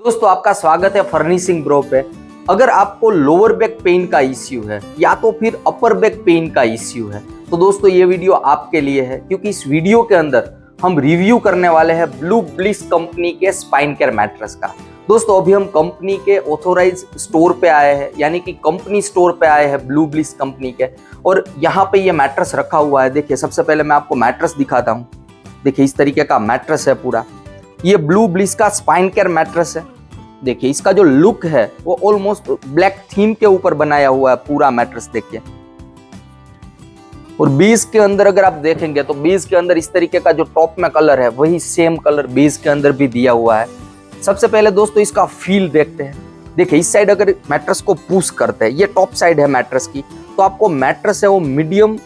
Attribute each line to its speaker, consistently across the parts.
Speaker 1: दोस्तों आपका स्वागत है फर्निशिंग ब्रो पे। अगर आपको लोअर बैक पेन का इश्यू है या तो फिर अपर बैक पेन का इश्यू है तो दोस्तों ये वीडियो आपके लिए है, क्योंकि इस वीडियो के अंदर हम रिव्यू करने वाले हैं ब्लू ब्लिस कंपनी के स्पाइन केयर मैट्रेस का। दोस्तों अभी हम कंपनी के ऑथोराइज स्टोर पे आए हैं, यानी कि कंपनी स्टोर पे आए हैं ब्लू ब्लिस कंपनी के, और यहाँ पे ये मैट्रेस रखा हुआ है। देखिए सबसे पहले मैं आपको मैट्रेस दिखाता हूँ। देखिए इस तरीके का मैट्रेस है पूरा। ये ब्लू ब्लिस का स्पाइन केयर मैट्रेस है। देखिए इसका जो लुक है वो ऑलमोस्ट ब्लैक थीम के ऊपर बनाया हुआ है पूरा मैट्रेस। देखिए और बेस के अंदर अगर आप देखेंगे तो बेस के अंदर इस तरीके का जो टॉप में कलर है वही सेम कलर बेस के अंदर भी दिया हुआ है। सबसे पहले दोस्तों इसका फील देखते हैं। देखिए इस साइड अगर मैट्रेस को पुश करते हैं, ये टॉप साइड है मैट्रेस की, तो आपको मैट्रेस है वो मीडियम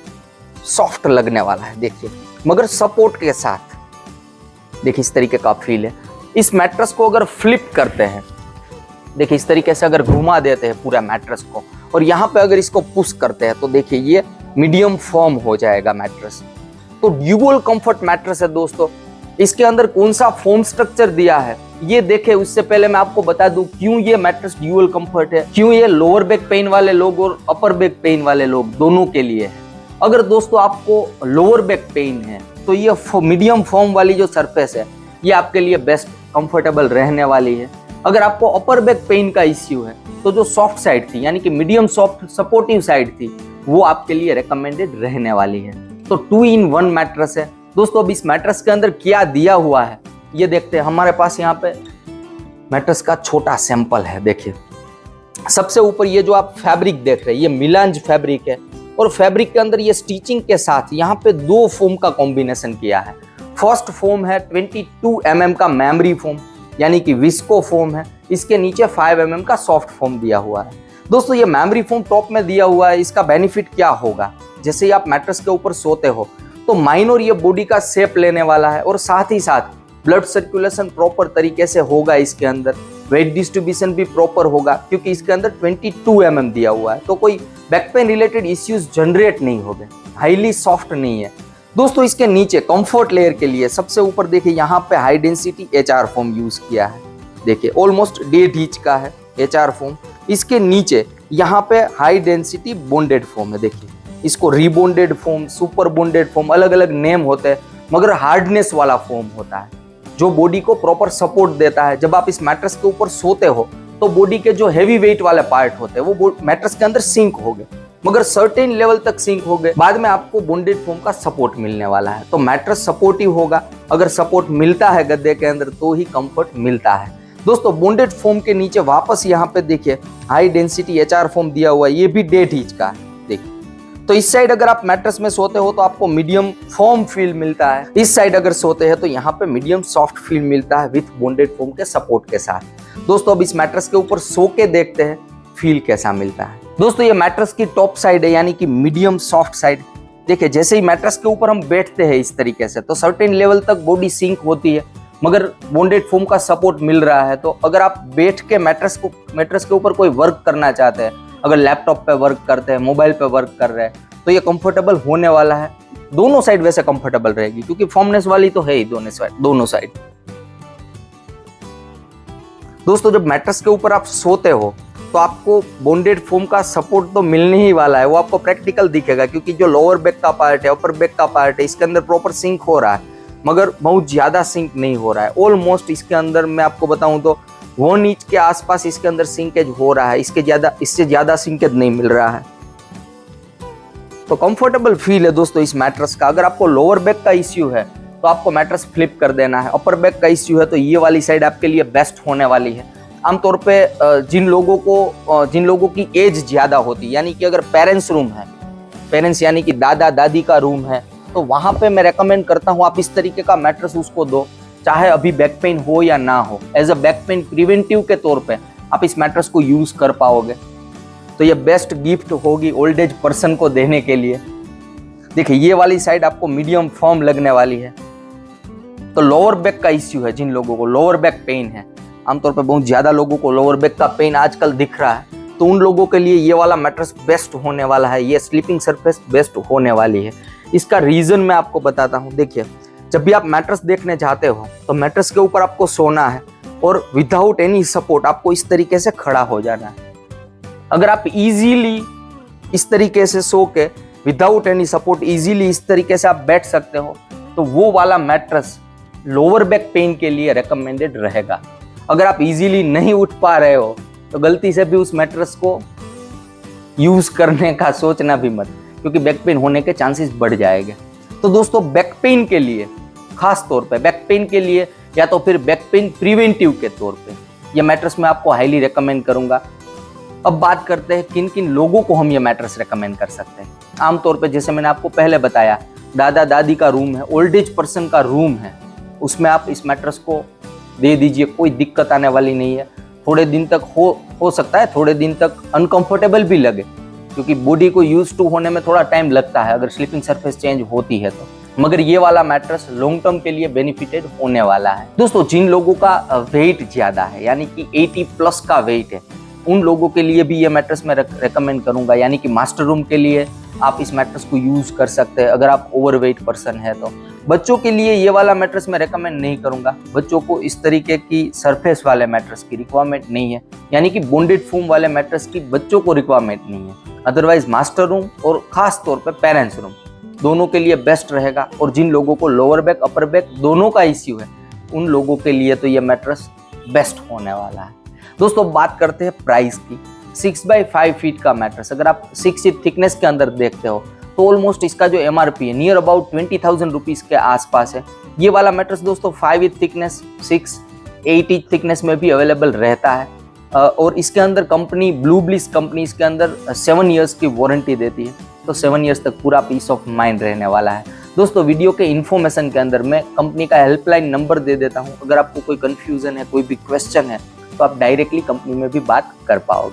Speaker 1: सॉफ्ट लगने वाला है। देखिए मगर सपोर्ट के साथ देखिए इस तरीके का फील है। इस मैट्रेस को अगर फ्लिप करते हैं, देखिए इस तरीके से अगर घुमा देते हैं पूरा मैट्रेस को, और यहाँ पे अगर इसको पुश करते हैं तो देखिए ये मीडियम फॉर्म हो जाएगा मैट्रेस। तो ड्यूअल कंफर्ट मैट्रेस है दोस्तों। इसके अंदर कौन सा फोम स्ट्रक्चर दिया है ये देखे उससे पहले मैं आपको बता दूं क्यों ये मैट्रेस ड्यूअल कंफर्ट है, क्यों ये लोअर बैक पेन वाले लोग और अपर बैक पेन वाले लोग दोनों के लिए है। अगर दोस्तों आपको लोअर बैक पेन है तो ये मीडियम फॉर्म वाली जो सरफेस है ये आपके लिए बेस्ट कंफर्टेबल रहने वाली है। अगर आपको अपर बैक पेन का इश्यू है तो जो सॉफ्ट साइड थी, यानी कि मीडियम सॉफ्ट सपोर्टिव साइड थी, वो आपके लिए रेकमेंडेड रहने वाली है। तो 2-in-1 मैट्रेस है दोस्तों। अब इस मैट्रेस के अंदर क्या दिया हुआ है ये देखते हैं। हमारे पास यहाँ पे मैट्रेस का छोटा सैंपल है। देखिए सबसे ऊपर ये जो आप फैब्रिक देख रहे हैं ये मिलांज फैब्रिक है, और फैब्रिक के अंदर ये स्टिचिंग के साथ यहाँ पे 2 फोम का कॉम्बिनेशन किया है। फर्स्ट फोम है 22 mm का मेमोरी फोम, यानी कि विस्को फोम है। इसके नीचे 5 mm का सॉफ्ट फोम दिया हुआ है। दोस्तों ये मेमोरी फोम टॉप में दिया हुआ है। इसका बेनिफिट क्या होगा, जैसे ही आप मैट्रेस के ऊपर सोते हो तो माइनर ये बॉडी का शेप लेने वाला है, और साथ ही साथ ब्लड सर्कुलेशन प्रॉपर तरीके से होगा इसके अंदर। वेट डिस्ट्रीब्यूशन भी प्रॉपर होगा, क्योंकि इसके अंदर 22 mm दिया हुआ है, तो कोई back pain related issues generate नहीं होंगे। हाईली सॉफ्ट नहीं है दोस्तों। इसके नीचे कंफर्ट लेयर के लिए सबसे ऊपर देखिए यहाँ पे high density HR foam use किया है। देखिए ऑलमोस्ट 1.5 इंच का है HR फोम। इसके नीचे यहाँ पे हाई डेंसिटी बॉन्डेड फोम है। देखिए इसको रीबॉन्डेड फोम, सुपर बॉन्डेड फोम, अलग अलग नेम होते हैं, मगर हार्डनेस वाला फोम होता है जो बॉडी को प्रॉपर सपोर्ट देता है। जब आप इस मैट्रेस के ऊपर सोते हो तो बॉडी के जो हैवी वेट वाले पार्ट होते हैं वो मैट्रेस के अंदर सिंक हो गए, मगर सर्टेन लेवल तक सिंक हो गए। बाद में आपको बॉन्डेड फोम का सपोर्ट मिलने वाला है, तो मैट्रेस सपोर्टिव होगा। अगर सपोर्ट मिलता है गद्दे के अंदर तो ही कंफर्ट मिलता है दोस्तों। बॉन्डेड फोम के नीचे वापस यहाँ पे देखिए हाई डेंसिटी HR फोम दिया हुआ है, ये भी 1.5 इंच का है। देखिए तो इस साइड अगर आप मैट्रेस में सोते हो तो आपको मीडियम फॉर्म फील मिलता है, इस साइड अगर सोते हैं तो यहाँ पे मीडियम सॉफ्ट फील मिलता है विथ बॉन्डेड फोम के सपोर्ट के साथ। दोस्तों अब इस मैट्रेस के ऊपर सो के देखते हैं फील कैसा मिलता है। दोस्तों ये मैट्रेस की टॉप साइड है, यानी कि मीडियम सॉफ्ट साइड। देखिए जैसे ही मैट्रेस के ऊपर हम बैठते हैं इस तरीके से तो सर्टेन लेवल तक बॉडी सिंक होती है, मगर बॉन्डेड फोम का सपोर्ट मिल रहा है। तो अगर आप बैठ के मैट्रेस के ऊपर कोई वर्क करना चाहते हैं, अगर लैपटॉप पे वर्क करते हैं, मोबाइल पे वर्क कर रहे हैं, तो ये कंफर्टेबल होने वाला है। दोनों साइड वैसे कंफर्टेबल रहेगी, क्योंकि फॉर्मनेस वाली तो है ही दोनों साइड। दोस्तों जब मैट्रेस के ऊपर आप सोते हो तो आपको बॉन्डेड फोम का सपोर्ट तो मिलने ही वाला है, वो आपको प्रैक्टिकल दिखेगा, क्योंकि जो लोअर बैक का पार्ट है, अपर बैक का पार्ट है, इसके अंदर प्रॉपर सिंक हो रहा है, मगर बहुत ज्यादा सिंक नहीं हो रहा है। ऑलमोस्ट इसके अंदर मैं आपको बताऊं तो 1 इंच के आसपास इसके अंदर सिंकेज हो रहा है, इससे ज्यादा सिंकेज नहीं मिल रहा है। तो कंफर्टेबल फील है दोस्तों इस मैट्रेस का। अगर आपको लोअर बैक का इश्यू है तो आपको मैट्रेस फ्लिप कर देना है। अपर बैक का इश्यू है तो ये वाली साइड आपके लिए बेस्ट होने वाली है। आमतौर पे जिन लोगों की एज ज्यादा होती है, यानी कि अगर पेरेंट्स रूम है, पेरेंट्स यानी कि दादा दादी का रूम है, तो वहां पे मैं रेकमेंड करता हूँ आप इस तरीके का मैट्रेस उसको दो, चाहे अभी बैक पेन हो या ना हो। As a back pain preventive के तौर पे आप इस मैट्रेस को यूज कर पाओगे, तो ये बेस्ट गिफ्ट होगी ओल्ड एज पर्सन को देने के लिए। देखिए ये वाली साइड आपको मीडियम फॉर्म लगने वाली है। तो लोअर बैक का इश्यू है, जिन लोगों को लोअर बैक पेन है, आमतौर पर बहुत ज्यादा लोगों को लोअर बैक का पेन आजकल दिख रहा है, तो उन लोगों के लिए ये वाला मैट्रेस बेस्ट होने वाला है। ये स्लीपिंग सरफेस बेस्ट होने वाली है। इसका रीजन मैं आपको बताता हूँ। देखिए जब भी आप मैट्रेस देखने जाते हो तो मैट्रेस के ऊपर आपको सोना है, और विदाउट एनी सपोर्ट आपको इस तरीके से खड़ा हो जाना है। अगर आप इजीली इस तरीके से सो के विदाउट एनी सपोर्ट इजीली इस तरीके से आप बैठ सकते हो तो वो वाला मैट्रेस लोअर बैक पेन के लिए रेकमेंडेड रहेगा। अगर आप इजीली नहीं उठ पा रहे हो तो गलती से भी उस मैट्रेस को यूज करने का सोचना भी मत, क्योंकि बैक पेन होने के चांसेस बढ़ जाएंगे। तो दोस्तों बैक पेन के लिए, खास तौर पे बैक पेन के लिए या तो फिर बैक पेन प्रिवेंटिव के तौर पे ये मैट्रेस मैं आपको हाईली रेकमेंड करूंगा। अब बात करते हैं किन किन लोगों को हम ये मैट्रेस रेकमेंड कर सकते हैं। आमतौर पे जैसे मैंने आपको पहले बताया, दादा दादी का रूम है, ओल्ड एज पर्सन का रूम है, उसमें आप इस मैट्रेस को दे दीजिए, कोई दिक्कत आने वाली नहीं है। थोड़े दिन तक हो सकता है थोड़े दिन तक अनकंफर्टेबल भी लगे, क्योंकि बॉडी को यूज टू होने में थोड़ा टाइम लगता है अगर स्लीपिंग सरफेस चेंज होती है तो, मगर ये वाला मैट्रेस लॉन्ग टर्म के लिए बेनिफिटेड होने वाला है। दोस्तों जिन लोगों का वेट ज्यादा है, यानी कि 80 प्लस का वेट है, उन लोगों के लिए भी ये मैट्रेस मैं रेकमेंड करूंगा। यानी कि मास्टर रूम के लिए आप इस मैट्रेस को यूज कर सकते हैं अगर आप ओवरवेट पर्सन है तो। बच्चों के लिए ये वाला मैट्रेस मैं रेकमेंड नहीं करूंगा, बच्चों को इस तरीके की सरफेस वाले मैट्रेस की रिक्वायरमेंट नहीं है, यानी कि बॉन्डेड फोम वाले मैट्रेस की बच्चों को रिक्वायरमेंट नहीं है। अदरवाइज मास्टर रूम और खास तौर पे पेरेंट्स रूम दोनों के लिए बेस्ट रहेगा। और जिन लोगों को लोअर बैक अपर बैक दोनों का इश्यू है उन लोगों के लिए तो ये मैट्रेस बेस्ट होने वाला है। दोस्तों बात करते हैं प्राइस की। 6x5 फीट का मैट्रेस अगर आप 6 इंच थिकनेस के अंदर देखते हो तो ऑलमोस्ट इसका जो MRP है नियर अबाउट 20,000 रुपीज के आसपास है। ये वाला मैट्रेस दोस्तों 5 इंच थिकनेस, 6, 8 इंच थिकनेस में भी अवेलेबल रहता है। और इसके अंदर कंपनी ब्लू ब्लिस कंपनी इसके अंदर 7 इयर्स की वारंटी देती है, तो 7 इयर्स तक पूरा पीस ऑफ माइंड रहने वाला है। दोस्तों वीडियो के इन्फॉर्मेशन के अंदर मैं कंपनी का हेल्पलाइन नंबर दे देता हूँ, अगर आपको कोई कंफ्यूजन है, कोई भी क्वेश्चन है तो आप डायरेक्टली कंपनी में भी बात कर पाओगे।